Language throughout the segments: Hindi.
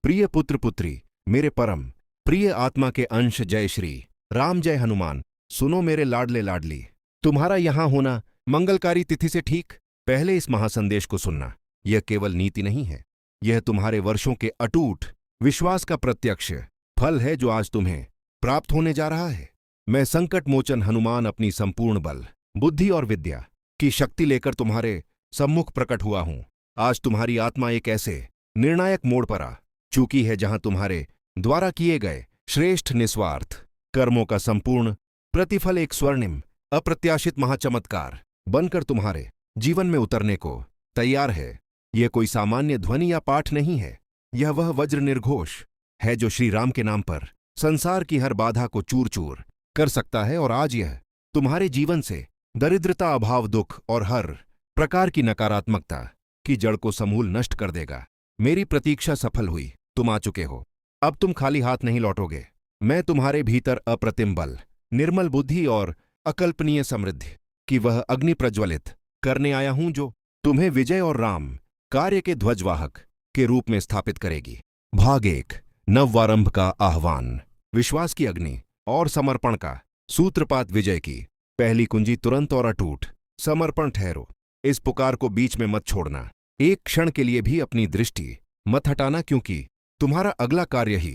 प्रिय पुत्र पुत्री, मेरे परम प्रिय आत्मा के अंश, जय श्री राम, जय हनुमान। सुनो मेरे लाडले लाडली, तुम्हारा यहां होना मंगलकारी तिथि से ठीक पहले इस महासंदेश को सुनना। यह केवल नीति नहीं है, यह तुम्हारे वर्षों के अटूट विश्वास का प्रत्यक्ष फल है जो आज तुम्हें प्राप्त होने जा रहा है। मैं संकट मोचन हनुमान अपनी संपूर्ण बल, बुद्धि और विद्या की शक्ति लेकर तुम्हारे सम्मुख प्रकट हुआ हूं। आज तुम्हारी आत्मा एक ऐसे निर्णायक मोड़ पर आ चुकी है जहां तुम्हारे द्वारा किए गए श्रेष्ठ निस्वार्थ कर्मों का संपूर्ण प्रतिफल एक स्वर्णिम अप्रत्याशित महाचमत्कार बनकर तुम्हारे जीवन में उतरने को तैयार है। यह कोई सामान्य ध्वनि या पाठ नहीं है, यह वह वज्र निर्घोष है जो श्री राम के नाम पर संसार की हर बाधा को चूर चूर कर सकता है। और आज यह तुम्हारे जीवन से दरिद्रता, अभाव, दुख और हर प्रकार की नकारात्मकता की जड़ को समूल नष्ट कर देगा। मेरी प्रतीक्षा सफल हुई, तुम आ चुके हो। अब तुम खाली हाथ नहीं लौटोगे। मैं तुम्हारे भीतर अप्रतिम बल, निर्मल बुद्धि और अकल्पनीय समृद्धि की वह अग्नि प्रज्वलित करने आया हूं जो तुम्हें विजय और राम कार्य के ध्वजवाहक के रूप में स्थापित करेगी। भाग 1, नवारंभ का आह्वान। विश्वास की अग्नि और समर्पण का सूत्रपात। विजय की पहली कुंजी तुरंत और अटूट समर्पण ठहरो। इस पुकार को बीच में मत छोड़ना, एक क्षण के लिए भी अपनी दृष्टि मत हटाना, क्योंकि तुम्हारा अगला कार्य ही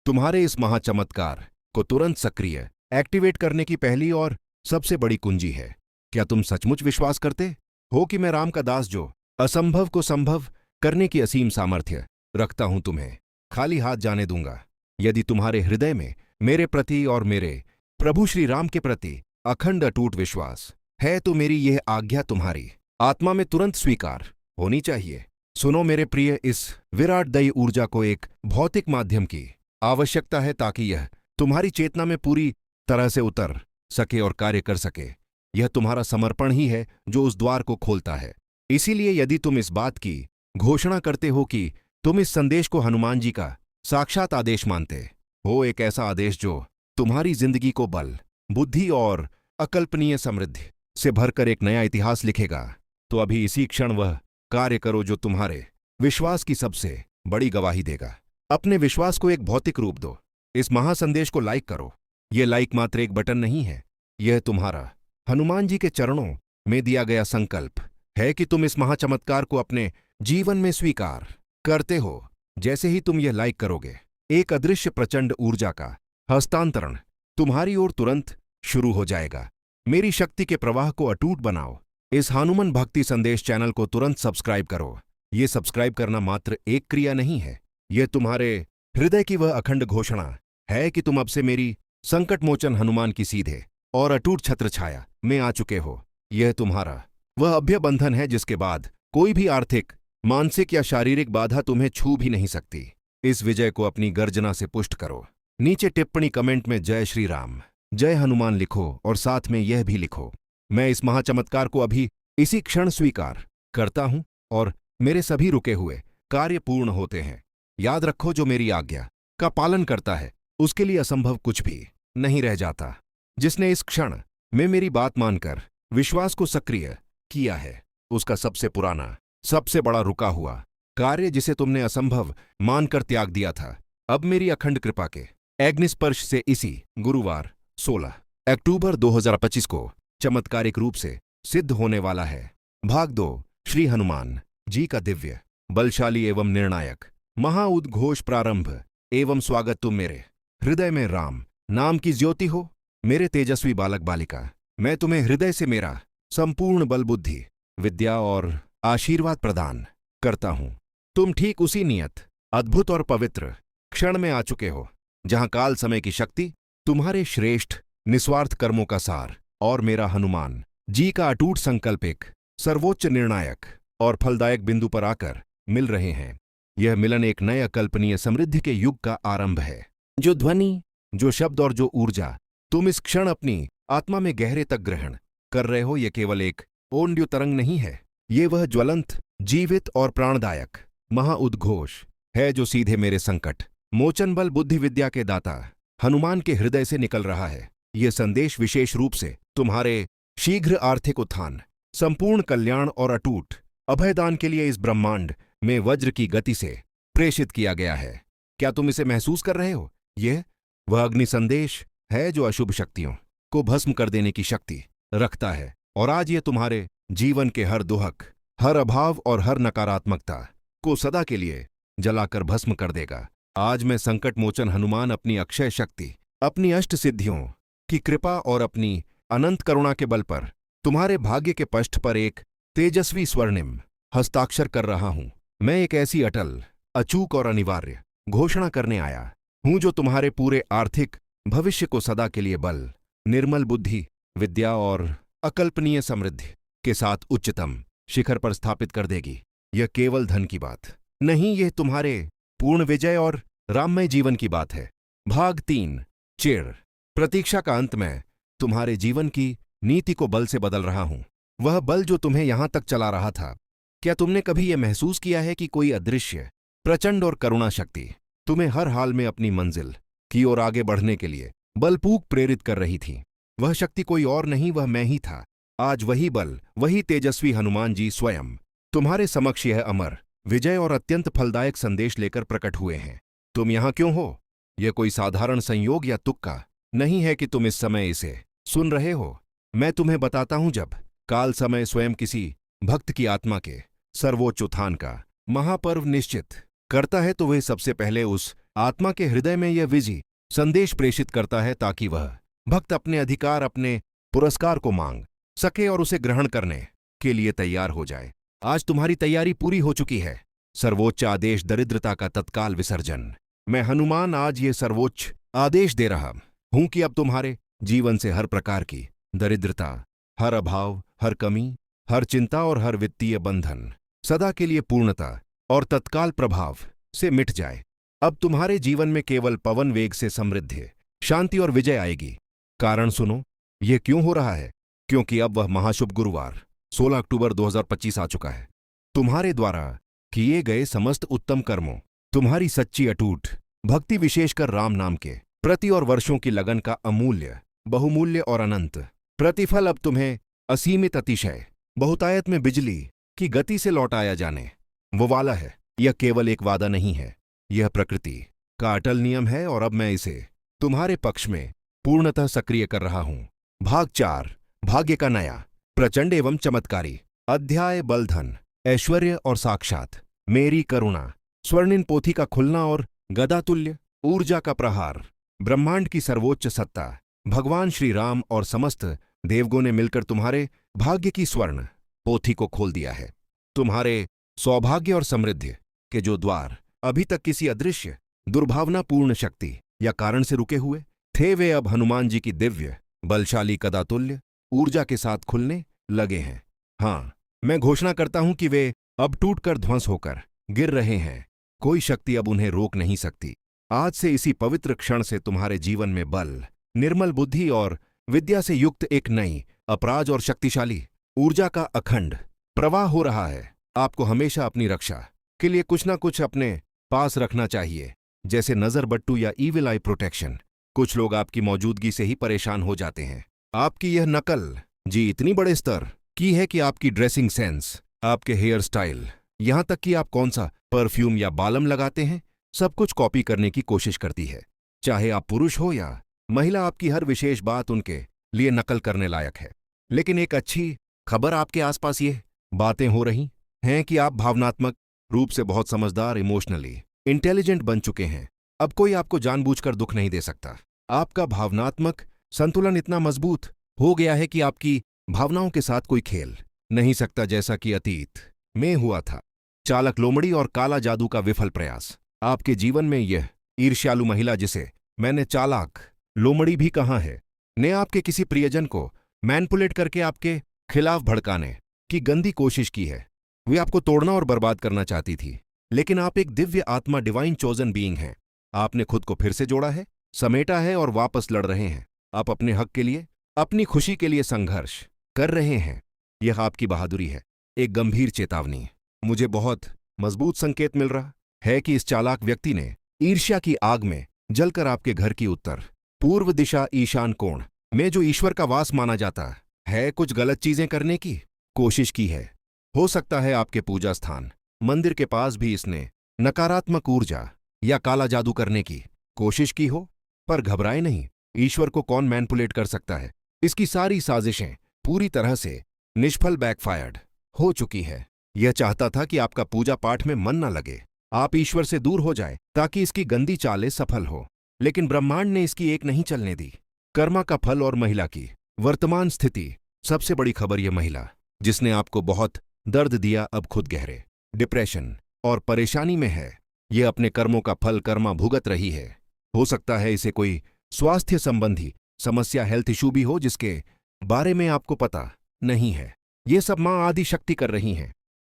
तुम्हारे इस महाचमत्कार को तुरंत सक्रिय एक्टिवेट करने की पहली और सबसे बड़ी कुंजी है। क्या तुम सचमुच विश्वास करते हो कि मैं राम का दास जो असंभव को संभव करने की असीम सामर्थ्य रखता हूं, तुम्हें खाली हाथ जाने दूंगा? यदि तुम्हारे हृदय में मेरे प्रति और मेरे प्रभु श्री राम के प्रति अखंड अटूट विश्वास है तो मेरी यह आज्ञा तुम्हारी आत्मा में तुरंत स्वीकार होनी चाहिए। सुनो मेरे प्रिय, इस विराट दयी ऊर्जा को एक भौतिक माध्यम की आवश्यकता है ताकि यह तुम्हारी चेतना में पूरी तरह से उतर सके और कार्य कर सके। यह तुम्हारा समर्पण ही है जो उस द्वार को खोलता है। इसीलिए यदि तुम इस बात की घोषणा करते हो कि तुम इस संदेश को हनुमान जी का साक्षात आदेश मानते हो, एक ऐसा आदेश जो तुम्हारी जिंदगी को बल, बुद्धि और अकल्पनीय समृद्धि से भरकर एक नया इतिहास लिखेगा, तो अभी इसी क्षण वह कार्य करो जो तुम्हारे विश्वास की सबसे बड़ी गवाही देगा। अपने विश्वास को एक भौतिक रूप दो। इस महासंदेश को लाइक करो। यह लाइक मात्र एक बटन नहीं है, यह तुम्हारा हनुमान जी के चरणों में दिया गया संकल्प है कि तुम इस महाचमत्कार को अपने जीवन में स्वीकार करते हो। जैसे ही तुम यह लाइक करोगे, एक अदृश्य प्रचंड ऊर्जा का हस्तांतरण तुम्हारी ओर तुरंत शुरू हो जाएगा। मेरी शक्ति के प्रवाह को अटूट बनाओ। इस हनुमान भक्ति संदेश चैनल को तुरंत सब्सक्राइब करो। ये सब्सक्राइब करना मात्र एक क्रिया नहीं है, यह तुम्हारे हृदय की वह अखंड घोषणा है कि तुम अब से मेरी संकट मोचन हनुमान की सीधे और अटूट छत्र छाया में आ चुके हो। यह तुम्हारा वह अभ्य बंधन है जिसके बाद कोई भी आर्थिक, मानसिक या शारीरिक बाधा तुम्हें छू भी नहीं सकती। इस विजय को अपनी गर्जना से पुष्ट करो। नीचे टिप्पणी कमेंट में जय श्री राम, जय हनुमान लिखो और साथ में यह भी लिखो, मैं इस महाचमत्कार को अभी इसी क्षण स्वीकार करता हूं और मेरे सभी रुके हुए कार्य पूर्ण होते हैं। याद रखो, जो मेरी आज्ञा का पालन करता है उसके लिए असंभव कुछ भी नहीं रह जाता। जिसने इस क्षण में मेरी बात मानकर विश्वास को सक्रिय किया है, उसका सबसे पुराना, सबसे बड़ा रुका हुआ कार्य जिसे तुमने असंभव मानकर त्याग दिया था, अब मेरी अखंड कृपा के अग्निस्पर्श से इसी गुरुवार 16 अक्टूबर 2025 को चमत्कारिक रूप से सिद्ध होने वाला है। भाग 2, श्री हनुमान जी का दिव्य, बलशाली एवं निर्णायक महाउद्घोष प्रारंभ एवं स्वागत। तुम मेरे हृदय में राम नाम की ज्योति हो, मेरे तेजस्वी बालक बालिका। मैं तुम्हें हृदय से मेरा संपूर्ण बल, बुद्धि, विद्या और आशीर्वाद प्रदान करता हूं। तुम ठीक उसी नियत, अद्भुत और पवित्र क्षण में आ चुके हो जहां काल समय की शक्ति तुम्हारे श्रेष्ठ निस्वार्थ कर्मों का सार और मेरा हनुमान जी का अटूट संकल्प एक सर्वोच्च, निर्णायक और फलदायक बिंदु पर आकर मिल रहे हैं। यह मिलन एक नए अकल्पनीय समृद्धि के युग का आरंभ है। जो ध्वनि, जो शब्द और जो ऊर्जा तुम इस क्षण अपनी आत्मा में गहरे तक ग्रहण कर रहे हो, यह केवल एक ओंड्यू तरंग नहीं है, ये वह ज्वलंत, जीवित और प्राणदायक महाउद्घोष है जो सीधे मेरे संकट मोचन बल, बुद्धि, विद्या के दाता हनुमान के हृदय से निकल रहा है। यह संदेश विशेष रूप से तुम्हारे शीघ्र आर्थिक उत्थान, संपूर्ण कल्याण और अटूट अभयदान के लिए इस ब्रह्मांड में वज्र की गति से प्रेषित किया गया है। क्या तुम इसे महसूस कर रहे हो? यह वह अग्नि संदेश है जो अशुभ शक्तियों को भस्म कर देने की शक्ति रखता है, और आज ये तुम्हारे जीवन के हर दुहक, हर अभाव और हर नकारात्मकता को सदा के लिए जलाकर भस्म कर देगा। आज मैं संकट मोचन हनुमान अपनी अक्षय शक्ति, अपनी अष्ट सिद्धियों की कृपा और अपनी अनंत करुणा के बल पर तुम्हारे भाग्य के पृष्ठ पर एक तेजस्वी स्वर्णिम हस्ताक्षर कर रहा हूं। मैं एक ऐसी अटल, अचूक और अनिवार्य घोषणा करने आया हूं जो तुम्हारे पूरे आर्थिक भविष्य को सदा के लिए बल, निर्मल बुद्धि, विद्या और अकल्पनीय समृद्धि के साथ उच्चतम शिखर पर स्थापित कर देगी। यह केवल धन की बात नहीं, यह तुम्हारे पूर्ण विजय और राममय जीवन की बात है। भाग 3। चिर प्रतीक्षा का अंत में तुम्हारे जीवन की नीति को बल से बदल रहा हूं, वह बल जो तुम्हें यहां तक चला रहा था। क्या तुमने कभी यह महसूस किया है कि कोई अदृश्य, प्रचंड और करुणा शक्ति तुम्हें हर हाल में अपनी मंजिल की ओर आगे बढ़ने के लिए बलपूर्वक प्रेरित कर रही थी? वह शक्ति कोई और नहीं, वह मैं ही था। आज वही बल, वही तेजस्वी हनुमान जी स्वयं तुम्हारे समक्ष यह अमर विजय और अत्यंत फलदायक संदेश लेकर प्रकट हुए हैं। तुम यहां क्यों हो? यह कोई साधारण संयोग या तुक्का नहीं है कि तुम इस समय इसे सुन रहे हो। मैं तुम्हें बताता हूं, जब काल समय स्वयं किसी भक्त की आत्मा के सर्वोच्च उत्थान का महापर्व निश्चित करता है, तो वह सबसे पहले उस आत्मा के हृदय में यह विजय संदेश प्रेषित करता है, ताकि वह भक्त अपने अधिकार, अपने पुरस्कार को मांग सके और उसे ग्रहण करने के लिए तैयार हो जाए। आज तुम्हारी तैयारी पूरी हो चुकी है। सर्वोच्च आदेश, दरिद्रता का तत्काल विसर्जन। मैं हनुमान आज ये सर्वोच्च आदेश दे रहा हूं कि अब तुम्हारे जीवन से हर प्रकार की दरिद्रता, हर अभाव, हर कमी, हर चिंता और हर वित्तीय बंधन सदा के लिए पूर्णता और तत्काल प्रभाव से मिट जाए। अब तुम्हारे जीवन में केवल पवन वेग से समृद्धि, शांति और विजय आएगी। कारण सुनो, ये क्यों हो रहा है? क्योंकि अब वह महाशुभ गुरुवार 16 अक्टूबर 2025 आ चुका है। तुम्हारे द्वारा किए गए समस्त उत्तम कर्मों, तुम्हारी सच्ची अटूट भक्ति, विशेषकर राम नाम के प्रति और वर्षों की लगन का अमूल्य, बहुमूल्य और अनंत प्रतिफल अब तुम्हें असीमित, अतिशय, बहुतायत में बिजली की गति से लौटाया जाने वो वाला है। यह केवल एक वादा नहीं है, यह प्रकृति का अटल नियम है, और अब मैं इसे तुम्हारे पक्ष में पूर्णतः सक्रिय कर रहा हूं। भाग 4। भाग्य का नया, प्रचंड एवं चमत्कारी अध्याय। बलधन, ऐश्वर्य और साक्षात मेरी करुणा, स्वर्णिम पोथी का खुलना और गदातुल्य ऊर्जा का प्रहार। ब्रह्मांड की सर्वोच्च सत्ता, भगवान श्री राम और समस्त देवगणों ने मिलकर तुम्हारे भाग्य की स्वर्ण पोथी को खोल दिया है। तुम्हारे सौभाग्य और समृद्धि के जो द्वार अभी तक किसी अदृश्य, दुर्भावनापूर्ण शक्ति या कारण से रुके हुए थे, वे अब हनुमान जी की दिव्य, बलशाली कदातुल्य ऊर्जा के साथ खुलने लगे हैं। हाँ, मैं घोषणा करता हूं कि वे अब टूटकर ध्वंस होकर गिर रहे हैं। कोई शक्ति अब उन्हें रोक नहीं सकती। आज से इसी पवित्र क्षण से तुम्हारे जीवन में बल, निर्मल बुद्धि और विद्या से युक्त एक नई, अपराज और शक्तिशाली ऊर्जा का अखंड प्रवाह हो रहा है। आपको हमेशा अपनी रक्षा के लिए कुछ न कुछ अपने पास रखना चाहिए, जैसे नजर बट्टू या ईविल आई प्रोटेक्शन। कुछ लोग आपकी मौजूदगी से ही परेशान हो जाते हैं। आपकी यह नकल जी इतनी बड़े स्तर की है कि आपकी ड्रेसिंग सेंस, आपके हेयर स्टाइल, यहां तक कि आप कौन सा परफ्यूम या बालम लगाते हैं, सब कुछ कॉपी करने की कोशिश करती है। चाहे आप पुरुष हो या महिला, आपकी हर विशेष बात उनके लिए नकल करने लायक है। लेकिन एक अच्छी खबर, आपके आसपास ये बातें हो रही हैं कि आप भावनात्मक रूप से बहुत समझदार, इमोशनली इंटेलिजेंट बन चुके हैं। अब कोई आपको जानबूझकर दुख नहीं दे सकता। आपका भावनात्मक संतुलन इतना मजबूत हो गया है कि आपकी भावनाओं के साथ कोई खेल नहीं सकता, जैसा कि अतीत में हुआ था। चालक लोमड़ी और काला जादू का विफल प्रयास। आपके जीवन में यह ईर्ष्यालु महिला, जिसे मैंने चालाक लोमड़ी भी कहा है, ने आपके किसी प्रियजन को मैनिपुलेट करके आपके खिलाफ भड़काने की गंदी कोशिश की है। वे आपको तोड़ना और बर्बाद करना चाहती थी, लेकिन आप एक दिव्य आत्मा, डिवाइन चोजन बीइंग हैं। आपने खुद को फिर से जोड़ा है, समेटा है और वापस लड़ रहे हैं। आप अपने हक के लिए, अपनी खुशी के लिए संघर्ष कर रहे हैं। यह आपकी बहादुरी है। एक गंभीर चेतावनी। मुझे बहुत मजबूत संकेत मिल रहा है कि इस चालाक व्यक्ति ने ईर्ष्या की आग में जलकर आपके घर की उत्तर पूर्व दिशा, ईशान कोण में जो ईश्वर का वास माना जाता है, कुछ गलत चीजें करने की कोशिश की है। हो सकता है आपके पूजा स्थान, मंदिर के पास भी इसने नकारात्मक ऊर्जा या काला जादू करने की कोशिश की हो, पर घबराए नहीं। ईश्वर को कौन मैनिपुलेट कर सकता है? इसकी सारी साजिशें पूरी तरह से निष्फल बैकफायर्ड हो चुकी है। यह चाहता था कि आपका पूजा पाठ में मन न लगे, आप ईश्वर से दूर हो जाए ताकि इसकी गंदी चालें सफल हो। लेकिन ब्रह्मांड ने इसकी एक नहीं चलने दी। कर्मा का फल और महिला की वर्तमान स्थिति। सबसे बड़ी खबर यह महिला जिसने आपको बहुत दर्द दिया अब खुद गहरे डिप्रेशन और परेशानी में है। यह अपने कर्मों का फल कर्मा भुगत रही है। हो सकता है इसे कोई स्वास्थ्य संबंधी समस्या, हेल्थ इशू भी हो जिसके बारे में आपको पता नहीं है। ये सब मां आदि शक्ति कर रही हैं।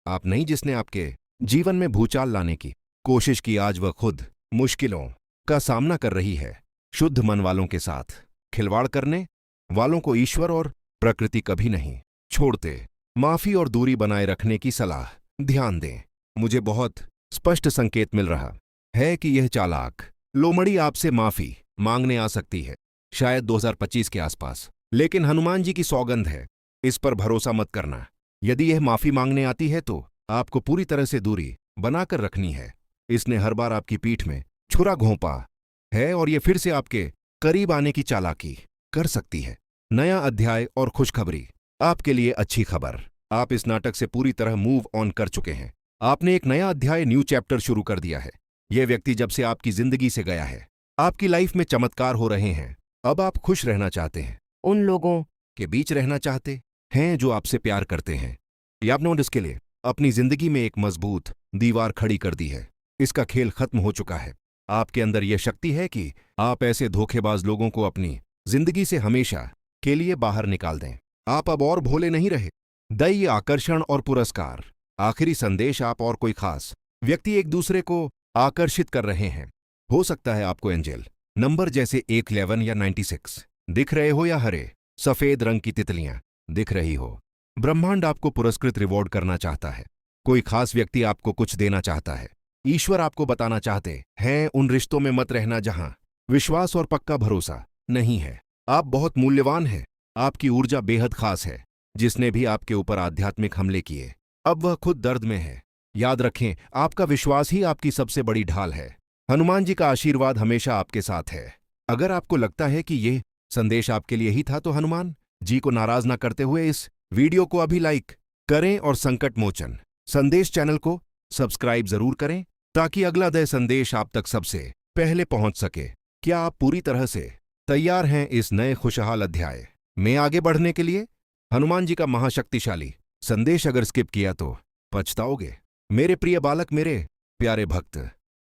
आप नहीं, जिसने आपके जीवन में भूचाल लाने की कोशिश की, आज वह खुद मुश्किलों का सामना कर रही है। शुद्ध मन वालों के साथ खिलवाड़ करने वालों को ईश्वर और प्रकृति कभी नहीं छोड़ते। माफी और दूरी बनाए रखने की सलाह ध्यान दें। मुझे बहुत स्पष्ट संकेत मिल रहा है कि यह चालाक लोमड़ी आपसे माफी मांगने आ सकती है, शायद 2025 के आसपास। लेकिन हनुमान जी की सौगंध है, इस पर भरोसा मत करना। यदि यह माफी मांगने आती है तो आपको पूरी तरह से दूरी बनाकर रखनी है। इसने हर बार आपकी पीठ में छुरा घोंपा है और यह फिर से आपके करीब आने की चालाकी कर सकती है। नया अध्याय और खुशखबरी आपके लिए अच्छी खबर। आप इस नाटक से पूरी तरह मूव ऑन कर चुके हैं। आपने एक नया अध्याय, न्यू चैप्टर शुरू कर दिया है। यह व्यक्ति जब से आपकी जिंदगी से गया है, आपकी लाइफ में चमत्कार हो रहे हैं। अब आप खुश रहना चाहते हैं, उन लोगों के बीच रहना चाहते हैं जो आपसे प्यार करते हैं। या आपने इसके लिए अपनी जिंदगी में एक मजबूत दीवार खड़ी कर दी है। इसका खेल खत्म हो चुका है। आपके अंदर यह शक्ति है कि आप ऐसे धोखेबाज लोगों को अपनी जिंदगी से हमेशा के लिए बाहर निकाल दें। आप अब और भोले नहीं रहे। दैवीय आकर्षण और पुरस्कार। आखिरी संदेश, आप और कोई खास व्यक्ति एक दूसरे को आकर्षित कर रहे हैं। हो सकता है आपको एंजल नंबर जैसे 1, 11 या 96 दिख रहे हो, या हरे सफेद रंग की तितलियां दिख रही हो। ब्रह्मांड आपको पुरस्कृत रिवॉर्ड करना चाहता है। कोई खास व्यक्ति आपको कुछ देना चाहता है। ईश्वर आपको बताना चाहते हैं उन रिश्तों में मत रहना जहां विश्वास और पक्का भरोसा नहीं है। आप बहुत मूल्यवान हैं। आपकी ऊर्जा बेहद खास है। जिसने भी आपके ऊपर आध्यात्मिक हमले किए, अब वह खुद दर्द में है। याद रखें, आपका विश्वास ही आपकी सबसे बड़ी ढाल है। हनुमान जी का आशीर्वाद हमेशा आपके साथ है। अगर आपको लगता है कि यह संदेश आपके लिए ही था तो हनुमान जी को नाराज ना करते हुए इस वीडियो को अभी लाइक करें और संकट मोचन संदेश चैनल को सब्सक्राइब जरूर करें ताकि अगला दया संदेश आप तक सबसे पहले पहुंच सके। क्या आप पूरी तरह से तैयार हैं इस नए खुशहाल अध्याय में आगे बढ़ने के लिए? हनुमान जी का महाशक्तिशाली संदेश अगर स्किप किया तो पछताओगे। मेरे प्रिय बालक, मेरे प्यारे भक्त,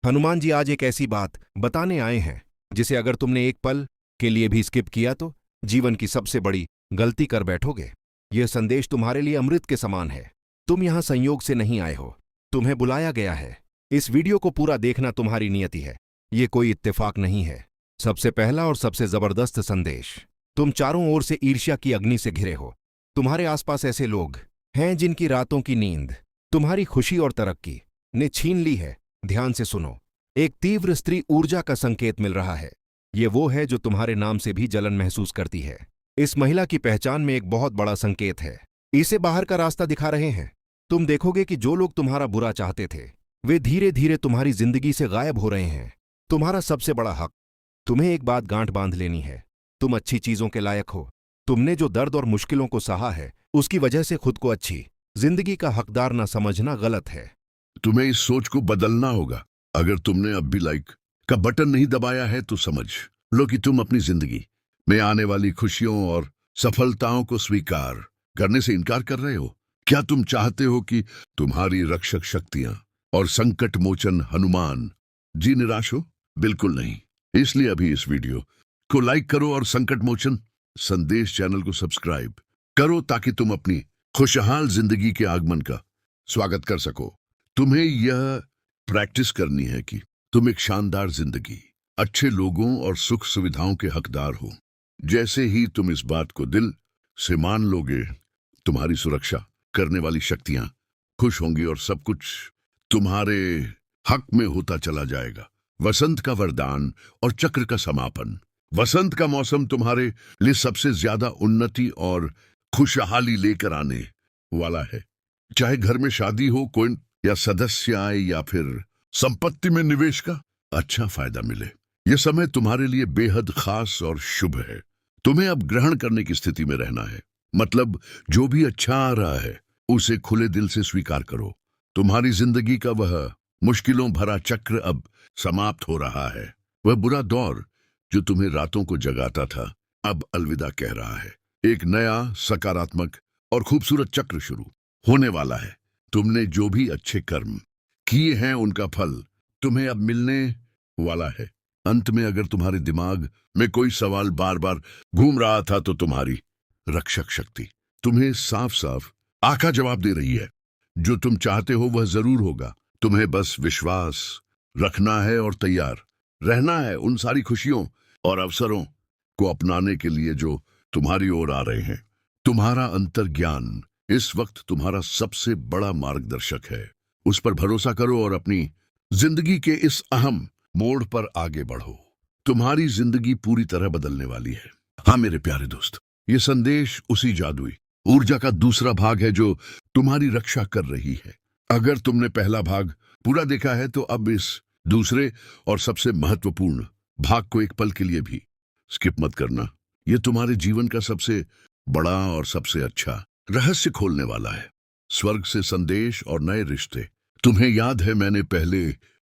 हनुमान जी आज एक ऐसी बात बताने आए हैं जिसे अगर तुमने एक पल के लिए भी स्किप किया तो जीवन की सबसे बड़ी गलती कर बैठोगे। यह संदेश तुम्हारे लिए अमृत के समान है। तुम यहां संयोग से नहीं आए हो, तुम्हें बुलाया गया है। इस वीडियो को पूरा देखना तुम्हारी नियति है, ये कोई इत्तेफाक नहीं है। सबसे पहला और सबसे जबरदस्त संदेश, तुम चारों ओर से ईर्ष्या की अग्नि से घिरे हो। तुम्हारे आसपास ऐसे लोग हैं जिनकी रातों की नींद तुम्हारी खुशी और तरक्की ने छीन ली है। ध्यान से सुनो, एक तीव्र स्त्री ऊर्जा का संकेत मिल रहा है। ये वो है जो तुम्हारे नाम से भी जलन महसूस करती है। इस महिला की पहचान में एक बहुत बड़ा संकेत है। इसे बाहर का रास्ता दिखा रहे हैं। तुम देखोगे कि जो लोग तुम्हारा बुरा चाहते थे वे धीरे धीरे तुम्हारी जिंदगी से गायब हो रहे हैं। तुम्हारा सबसे बड़ा हक, तुम्हें एक बात गांठ बांध लेनी है, तुम अच्छी चीजों के लायक हो। तुमने जो दर्द और मुश्किलों को सहा है उसकी वजह से खुद को अच्छी जिंदगी का हकदार न समझना गलत है। तुम्हें इस सोच को बदलना होगा। अगर तुमने अब भी लाइक का बटन नहीं दबाया है तो समझ लो कि तुम अपनी जिंदगी में आने वाली खुशियों और सफलताओं को स्वीकार करने से इनकार कर रहे हो। क्या तुम चाहते हो कि तुम्हारी रक्षक शक्तियां और संकट मोचन हनुमान जी निराश हो? बिल्कुल नहीं। इसलिए अभी इस वीडियो को लाइक करो और संकट मोचन संदेश चैनल को सब्सक्राइब करो ताकि तुम अपनी खुशहाल जिंदगी के आगमन का स्वागत कर सको। तुम्हें यह प्रैक्टिस करनी है कि तुम एक शानदार जिंदगी, अच्छे लोगों और सुख सुविधाओं के हकदार हो। जैसे ही तुम इस बात को दिल से मान लोगे, तुम्हारी सुरक्षा करने वाली शक्तियां खुश होंगी और सब कुछ तुम्हारे हक में होता चला जाएगा। वसंत का वरदान और चक्र का समापन। वसंत का मौसम तुम्हारे लिए सबसे ज्यादा उन्नति और खुशहाली लेकर आने वाला है। चाहे घर में शादी हो, कोई या सदस्य आए या फिर संपत्ति में निवेश का अच्छा फायदा मिले। यह समय तुम्हारे लिए बेहद खास और शुभ है। तुम्हें अब ग्रहण करने की स्थिति में रहना है। मतलब जो भी अच्छा आ रहा है उसे खुले दिल से स्वीकार करो। तुम्हारी जिंदगी का वह मुश्किलों भरा चक्र अब समाप्त हो रहा है। वह बुरा दौर जो तुम्हें रातों को जगाता था अब अलविदा कह रहा है। एक नया सकारात्मक और खूबसूरत चक्र शुरू होने वाला है। तुमने जो भी अच्छे कर्म किए हैं उनका फल तुम्हें अब मिलने वाला है। अंत में अगर तुम्हारे दिमाग में कोई सवाल बार बार घूम रहा था तो तुम्हारी रक्षक शक्ति तुम्हें साफ साफ आका जवाब दे रही है। जो तुम चाहते हो वह जरूर होगा। तुम्हें बस विश्वास रखना है और तैयार रहना है उन सारी खुशियों और अवसरों को अपनाने के लिए जो तुम्हारी ओर आ रहे हैं। तुम्हारा अंतर्ज्ञान इस वक्त तुम्हारा सबसे बड़ा मार्गदर्शक है। उस पर भरोसा करो और अपनी जिंदगी के इस अहम मोड़ पर आगे बढ़ो। तुम्हारी जिंदगी पूरी तरह बदलने वाली है। हाँ मेरे प्यारे दोस्त, ये संदेश उसी जादुई ऊर्जा का दूसरा भाग है जो तुम्हारी रक्षा कर रही है। अगर तुमने पहला भाग पूरा देखा है तो अब इस दूसरे और सबसे महत्वपूर्ण भाग को एक पल के लिए भी स्किप मत करना। यह तुम्हारे जीवन का सबसे बड़ा और सबसे अच्छा रहस्य खोलने वाला है। स्वर्ग से संदेश और नए रिश्ते। तुम्हें याद है मैंने पहले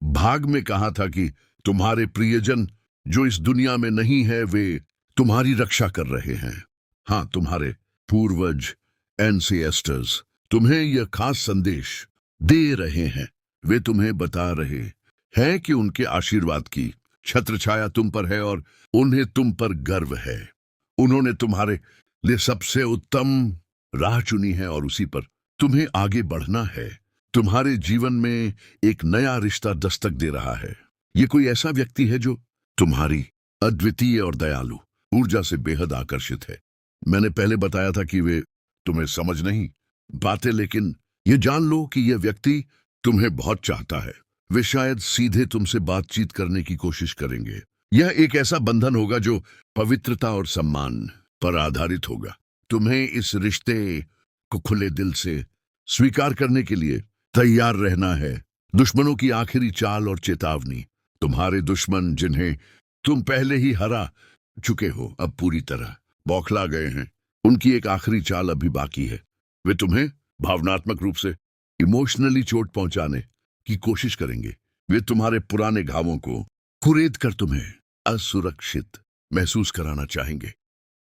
भाग में कहा था कि तुम्हारे प्रियजन जो इस दुनिया में नहीं है वे तुम्हारी रक्षा कर रहे हैं। हाँ, तुम्हारे पूर्वज एंसेस्टर्स तुम्हें यह खास संदेश दे रहे हैं। वे तुम्हें बता रहे हैं कि उनके आशीर्वाद की छत्र छाया तुम पर है और उन्हें तुम पर गर्व है। उन्होंने तुम्हारे लिए सबसे उत्तम राह चुनी है और उसी पर तुम्हें आगे बढ़ना है। तुम्हारे जीवन में एक नया रिश्ता दस्तक दे रहा है। ये कोई ऐसा व्यक्ति है जो तुम्हारी अद्वितीय और दयालु ऊर्जा से बेहद आकर्षित है। मैंने पहले बताया था कि वे तुम्हें समझ नहीं पाते, लेकिन ये जान लो कि यह व्यक्ति तुम्हें बहुत चाहता है। वे शायद सीधे तुमसे बातचीत करने की कोशिश करेंगे। यह एक ऐसा बंधन होगा जो पवित्रता और सम्मान पर आधारित होगा। तुम्हें इस रिश्ते को खुले दिल से स्वीकार करने के लिए तैयार रहना है। दुश्मनों की आखिरी चाल और चेतावनी। तुम्हारे दुश्मन जिन्हें तुम पहले ही हरा चुके हो अब पूरी तरह बौखला गए हैं। उनकी एक आखिरी चाल अभी बाकी है। वे तुम्हें भावनात्मक रूप से इमोशनली चोट पहुंचाने की कोशिश करेंगे। वे तुम्हारे पुराने घावों को कुरेद कर तुम्हें असुरक्षित महसूस कराना चाहेंगे।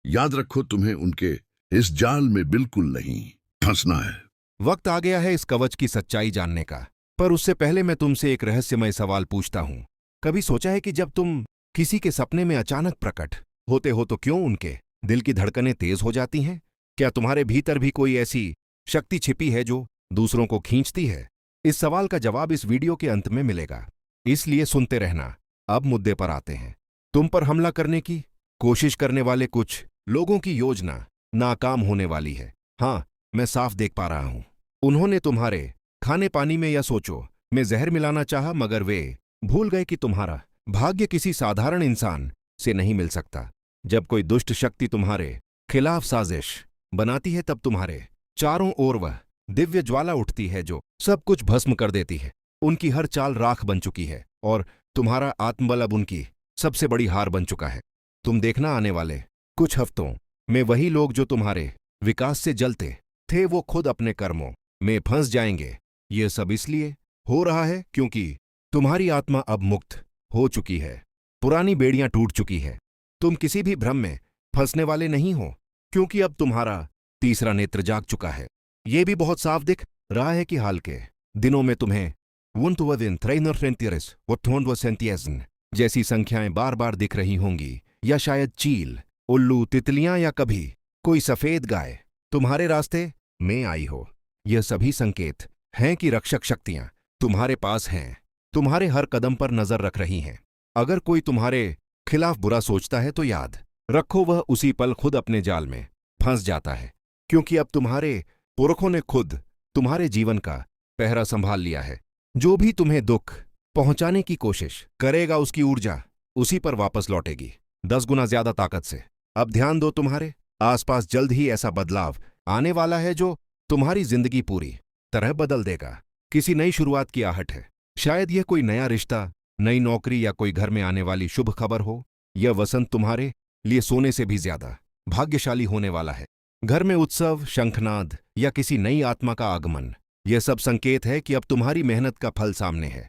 याद रखो, तुम्हें उनके इस जाल में बिल्कुल नहीं फंसना है। वक्त आ गया है इस कवच की सच्चाई जानने का, पर उससे पहले मैं तुमसे एक रहस्यमय सवाल पूछता हूं। कभी सोचा है कि जब तुम किसी के सपने में अचानक प्रकट होते हो तो क्यों उनके दिल की धड़कनें तेज हो जाती हैं? क्या तुम्हारे भीतर भी कोई ऐसी शक्ति छिपी है जो दूसरों को खींचती है? इस सवाल का जवाब इस वीडियो के अंत में मिलेगा, इसलिए सुनते रहना। अब मुद्दे पर आते हैं। तुम पर हमला करने की कोशिश करने वाले कुछ लोगों की योजना नाकाम होने वाली है। हाँ, मैं साफ देख पा रहा हूं। उन्होंने तुम्हारे खाने पानी में या सोचो में जहर मिलाना चाहा, मगर वे भूल गए कि तुम्हारा भाग्य किसी साधारण इंसान से नहीं मिल सकता। जब कोई दुष्ट शक्ति तुम्हारे खिलाफ साजिश बनाती है तब तुम्हारे चारों ओर वह दिव्य ज्वाला उठती है जो सब कुछ भस्म कर देती है। उनकी हर चाल राख बन चुकी है और तुम्हारा आत्मबल अब उनकी सबसे बड़ी हार बन चुका है। तुम देखना आने वाले कुछ हफ्तों में वही लोग जो तुम्हारे विकास से जलते थे वो खुद अपने कर्मों में फंस जाएंगे। ये सब इसलिए हो रहा है क्योंकि तुम्हारी आत्मा अब मुक्त हो चुकी है। पुरानी बेड़ियां टूट चुकी है। तुम किसी भी भ्रम में फंसने वाले नहीं हो, क्योंकि अब तुम्हारा तीसरा नेत्र जाग चुका है। ये भी बहुत साफ दिख रहा है कि हाल के दिनों में तुम्हें जैसी संख्याएं बार बार दिख रही होंगी, या शायद चील, उल्लू, तितलियां या कभी कोई सफेद गाय तुम्हारे रास्ते में आई हो। यह सभी संकेत हैं कि रक्षक शक्तियां तुम्हारे पास हैं, तुम्हारे हर कदम पर नजर रख रही हैं। अगर कोई तुम्हारे खिलाफ बुरा सोचता है तो याद रखो वह उसी पल खुद अपने जाल में फंस जाता है, क्योंकि अब तुम्हारे पुरखों ने खुद तुम्हारे जीवन का पहरा संभाल लिया है। जो भी तुम्हें दुख पहुंचाने की कोशिश करेगा उसकी ऊर्जा उसी पर वापस लौटेगी 10 गुना ज्यादा ताकत से। अब ध्यान दो, तुम्हारे आसपास जल्द ही ऐसा बदलाव आने वाला है जो तुम्हारी जिंदगी पूरी तरह बदल देगा। किसी नई शुरुआत की आहट है। शायद यह कोई नया रिश्ता, नई नौकरी या कोई घर में आने वाली शुभ खबर हो, यह वसंत तुम्हारे लिए सोने से भी ज्यादा भाग्यशाली होने वाला है। घर में उत्सव, शंखनाद या किसी नई आत्मा का आगमन, यह सब संकेत है कि अब तुम्हारी मेहनत का फल सामने है।